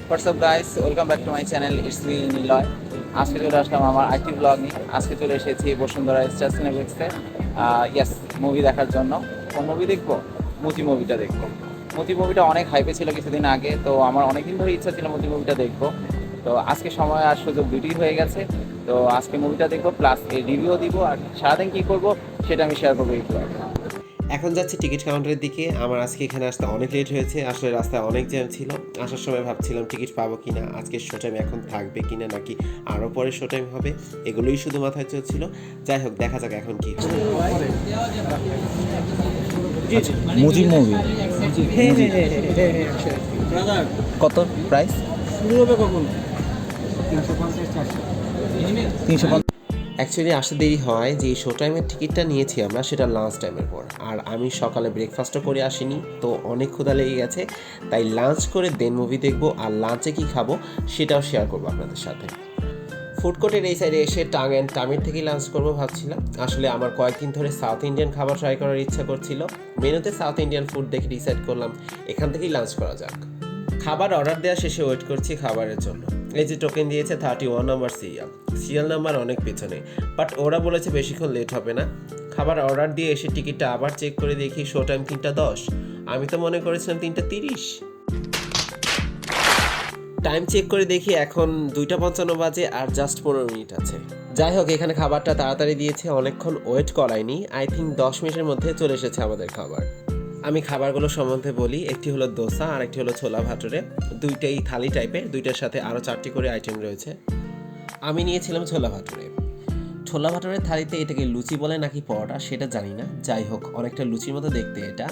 WhatsApp guys, welcome back to my channel. It's me Niloy. আজকে চলে আসলাম আমার আইটি ব্লগ নিয়ে। আজকে চলে এসেছি বসুন্ধরা স্টার সিনেপ্লেক্সে ইয়েস মুভি দেখার জন্য। কোন মুভি দেখবো? মতি মুভিটা দেখবো। মতি মুভিটা অনেক হাইপে ছিল কিছুদিন আগে, তো আমার অনেকদিন ধরে ইচ্ছা ছিল মতি মুভিটা দেখবো। তো আজকে সময় আর সুযোগ দুটোই হয়ে গেছে। তো আজকে মুভিটা দেখবো, প্লাস এর রিভিউ দিব, আর সারাদিন কী করবো সেটা আমি শেয়ার করবো এই ব্লগে। এখন যাচ্ছি টিকিট কাউন্টারের দিকে। আমার আজকে এখানে আসতে অনেক লেট হয়েছে, আসলে রাস্তায় অনেক জ্যাম ছিল। আসার সময় ভাবছিলাম টিকিট পাবো কিনা, আজকে শো টাইম এখন থাকবে কিনা, নাকি আরও পরে শো টাইম হবে, এগুলোই শুধু মাথায় চলছিল। যাই হোক, দেখা যাক এখন কি হয়। মুজি মুভি কত প্রাইস? তিনশো। অ্যাকচুয়ালি আসতে দেরি হয়, যে শো টাইমের টিকিটটা নিয়েছি আমরা, সেটা লাঞ্চ টাইমের পর। আর আমি সকালে ব্রেকফাস্টও করে আসিনি, তো অনেক ক্ষুধা লেগে গেছে। তাই লাঞ্চ করে দেন মুভি দেখবো, আর লাঞ্চে কী খাবো সেটাও শেয়ার করবো আপনাদের সাথে। ফুড কোর্টের এই সাইডে এসে টাং অ্যান্ড টামির থেকেই লাঞ্চ করবো ভাবছিলাম। আসলে আমার কয়েকদিন ধরে সাউথ ইন্ডিয়ান খাবার ট্রাই করার ইচ্ছা করছিল। মেনুতে সাউথ ইন্ডিয়ান ফুড দেখে ডিসাইড করলাম এখান থেকেই লাঞ্চ করা যাক। খাবার অর্ডার দেওয়া শেষে ওয়েট করছি খাবারের জন্য। এই যে টোকেন দিয়েছে 31 নম্বর সিরিয়াল নাম্বার অনেক পেছনে, বাট ওরা বলেছে বেশিক্ষণ লেট হবে না। খাবার অর্ডার দিয়ে এসে টিকিটটা আবার চেক করে দেখি শো টাইম 3:10। আমি তো মনে করেছিলাম 3:30। টাইম চেক করে দেখি এখন 2:55 বাজে, আর জাস্ট 15 মিনিট আছে। যাই হোক, এখানে খাবারটা তাড়াতাড়ি দিয়েছে, অনেকক্ষণ ওয়েট করায়নি। আই থিঙ্ক 10 মিনিটের মধ্যে চলে এসেছে আমাদের খাবার। আমি খাবারগুলো সম্বন্ধে বলি। একটি হলো দোসা আর একটি হলো ছোলা ভাটুরে। দুইটাই থালি টাইপের, দুইটার সাথে আরও 4টি করে আইটেম রয়েছে। আমি নিয়েছিলাম ছোলা ভাটুরে। ছোলা ভাটুরের থালিতে এটাকে লুচি বলে নাকি পরোটা সেটা জানি না, যাই হোক অনেকটা লুচির মতো দেখতে এটা।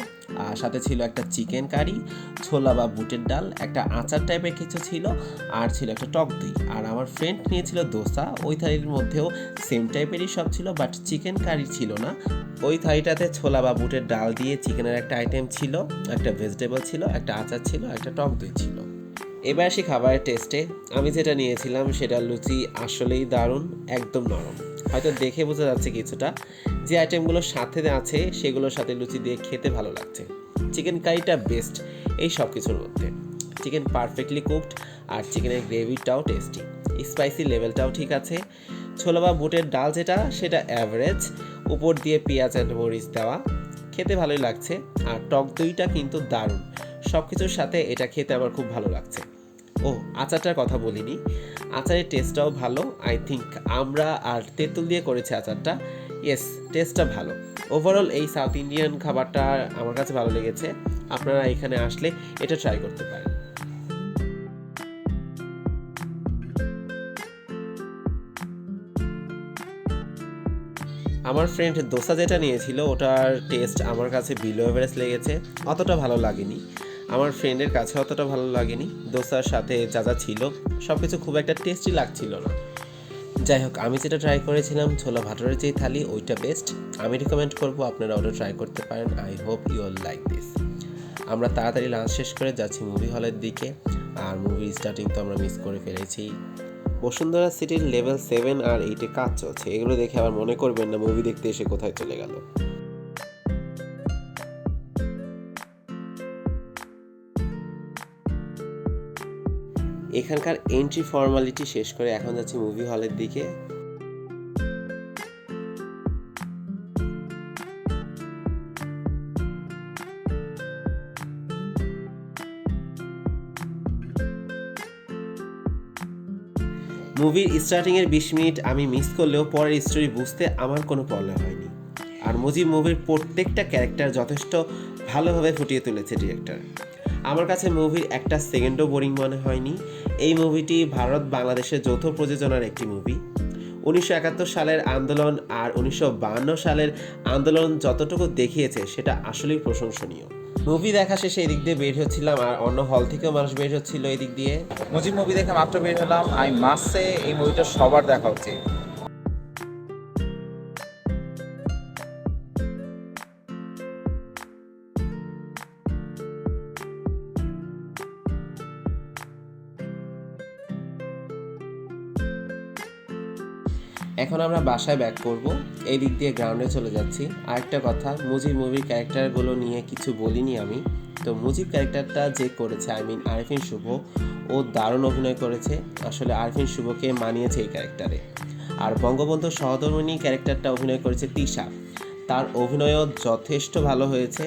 আর সাথে ছিল একটা চিকেন কারি, ছোলা বা বুটের ডাল, একটা আচার টাইপের কিছু ছিল, আর ছিল একটা টক দই। আর আমার ফ্রেন্ড নিয়েছিল দোসা, ওই থালির মধ্যেও সেম টাইপেরই সব ছিল, বাট চিকেন কারি ছিল না। ওই থালিটাতে ছোলা বা বুটের ডাল দিয়ে চিকেনের একটা আইটেম ছিল, একটা ভেজিটেবল ছিল, একটা আচার ছিল, একটা টক দই ছিল। এবার আসি খাবারের টেস্টে। আমি যেটা নিয়েছিলাম সেটা লুচি আসলেই দারুণ, একদম নরম। হয়তো দেখে বোঝা যাচ্ছে কিছুটা, যে আইটেমগুলোর সাথে আছে সেগুলোর সাথে লুচি দিয়ে খেতে ভালো লাগছে। চিকেন কারিটা বেস্ট এই সব কিছুর মধ্যে। চিকেন পারফেক্টলি কুকড, আর চিকেনের গ্রেভিটাও টেস্টি, স্পাইসি লেভেলটাও ঠিক আছে। ছোলা বা বুটের ডাল যেটা, সেটা অ্যাভারেজ, উপর দিয়ে পেঁয়াজ অ্যান্ড মরিচ দেওয়া, খেতে ভালোই লাগছে। আর টক দইটা কিন্তু দারুণ, সব কিছুর সাথে এটা খেতে আমার খুব ভালো লাগছে। ও, আচারটার কথা বলিনি, আচারের টেস্টটাও ভালো। আই থিঙ্ক আমরা আর তেঁতুল দিয়ে করেছে আচারটা। ইয়েস, টেস্টটা ভালো। ওভারঅল এই সাউথ ইন্ডিয়ান খাবারটা আমার কাছে ভালো লেগেছে। আপনারা এখানে আসলে এটা ট্রাই করতে পারেন। আমার ফ্রেন্ড দোসা যেটা নিয়েছিল, ওটার টেস্ট আমার কাছে বিলো এভারেজ লেগেছে, অতটা ভালো লাগেনি। আমার ফ্রেন্ডের কাছে অতটা ভালো লাগেনি। দোসার সাথে যা যা ছিল সব কিছু খুব একটা টেস্টি লাগছিল না। যাই হোক, আমি যেটা ট্রাই করেছিলাম ছোলা ভাটুরের যেই থালি, ওইটা বেস্ট। আমি রিকমেন্ড করবো আপনারা ওটা ট্রাই করতে পারেন। I hope you all like this. আমরা তাড়াতাড়ি লাঞ্চ শেষ করে যাচ্ছি মুভি হলের দিকে। আর মুভি স্টার্টিং তো আমরা মিস করে ফেলেছি। বসুন্ধরা সিটির লেভেল 7 আর 8-এ কাজ চলছে, এগুলো দেখে আবার মনে করবেন না মুভি দেখতে এসে কোথায় চলে গেল। এখানকার এন্ট্রি ফর্মালিটি শেষ করে এখন যাচ্ছি মুভি হলের দিকে। মুভির স্টার্টিংয়ের 20 মিনিট আমি মিস করলেও পরের স্টোরি বুঝতে আমার কোনো প্রবলেম হয়নি। আর মুভির প্রত্যেকটা ক্যারেক্টার যথেষ্ট ভালোভাবে ফুটিয়ে তুলেছে ডিরেক্টর। আমার কাছে মুভির একটা সেকেন্ডও বোরিং মনে হয়নি। এই মুভিটি ভারত বাংলাদেশের যৌথ প্রযোজনার একটি মুভি। 1971 সালের আন্দোলন আর 1952 সালের আন্দোলন যতটুকু দেখিয়েছে সেটা আসলেই প্রশংসনীয়। মুভি দেখা শেষে এদিক দিয়ে বের হচ্ছিলাম, আর অন্য হল থেকেও মানুষ বের হচ্ছিল এদিক দিয়ে। মুজিব মুভি দেখে মাত্র বের হলাম। আমি মাস্ট সে এই মুভিটা সবার দেখা উচিত। এখন আমরা বাসায় ব্যাক করব, এই দিক দিয়ে গ্রাউন্ডে চলে যাচ্ছি। আরেকটা কথা, মুভির ক্যারেক্টারগুলো নিয়ে কিছু বলিনি আমি। তো মুজিব ক্যারেক্টারটা যে করেছে, আরিফিন শুভ, ও দারুণ অভিনয় করেছে। আসলে আরিফিন শুভকে মানিয়েছে এই ক্যারেক্টারে। আর বঙ্গবন্ধু সহধর্মিণী ক্যারেক্টারটা অভিনয় করেছে তিশা, তার অভিনয়ও যথেষ্ট ভালো হয়েছে।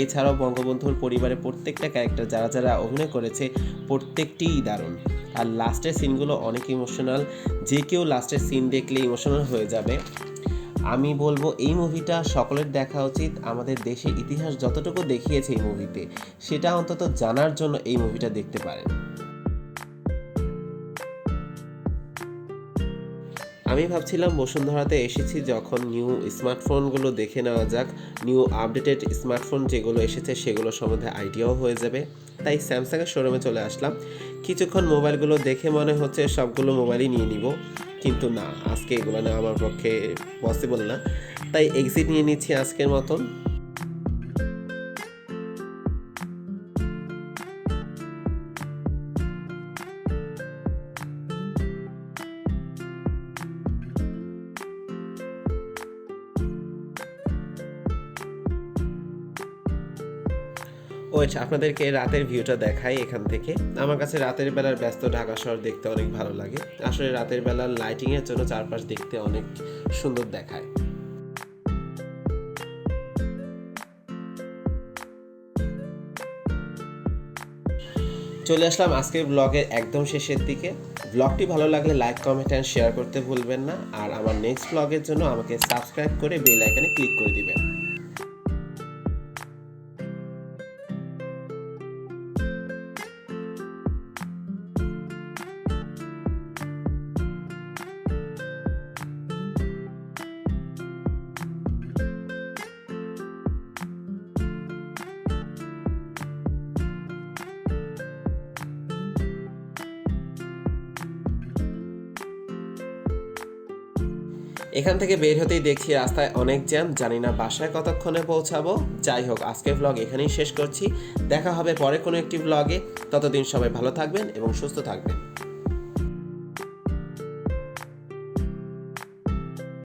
এছাড়াও বঙ্গবন্ধুর পরিবারের প্রত্যেকটা ক্যারেক্টার যারা যারা অভিনয় করেছে প্রত্যেকটিই দারুণ। আর লাস্টের সিনগুলো অনেক ইমোশনাল, যে কেউ লাস্টের সিন দেখলে ইমোশনাল হয়ে যাবে। আমি বলবো এই মুভিটা সকলের দেখা উচিত। আমাদের দেশের ইতিহাস যতটুকু দেখিয়েছে এই মুভিতে, সেটা অন্তত জানার জন্য এই মুভিটা দেখতে পারেন। আমি ভাবছিলাম বসুন্ধরাতে এসেছি যখন নিউ স্মার্টফোনগুলো দেখে নেওয়া যাক, নিউ আপডেটেড স্মার্টফোন যেগুলো এসেছে সেগুলো সম্বন্ধে আইডিয়াও হয়ে যাবে। তাই স্যামসাংয়ের শোরুমে চলে আসলাম। কিছুক্ষণ মোবাইলগুলো দেখে মনে হচ্ছে সবগুলো মোবাইলই নিয়ে নিব, কিন্তু না, আজকে এগুলো নেওয়া আমার পক্ষে পসিবল না। তাই এক্সিট নিয়ে নিচ্ছি আজকের মতন। ওয়েট, আপনাদেরকে রাতের ভিউটা দেখাই এখান থেকে। আমার কাছে রাতের বেলার ব্যস্ত ঢাকা শহর দেখতে অনেক ভালো লাগে। আসলে রাতের বেলার লাইটিংয়ের জন্য চারপাশ দেখতে অনেক সুন্দর দেখায়। চলে আসলাম আজকের ব্লগের একদম শেষের দিকে। ব্লগটি ভালো লাগলে লাইক, কমেন্ট অ্যান্ড শেয়ার করতে ভুলবেন না। আর আমার নেক্সট ব্লগের জন্য আমাকে সাবস্ক্রাইব করে বেল আইকনে ক্লিক করে দিবেন। এখান থেকে বের হতেই দেখছি রাস্তায় অনেক জ্যাম, জানি না বাসায় কতক্ষণে পৌঁছাবো। যাই হোক, আজকের ব্লগ এখানেই শেষ করছি। দেখা হবে পরে কোনো একটি ব্লগে। ততদিন সবাই ভালো থাকবেন এবং সুস্থ থাকবেন।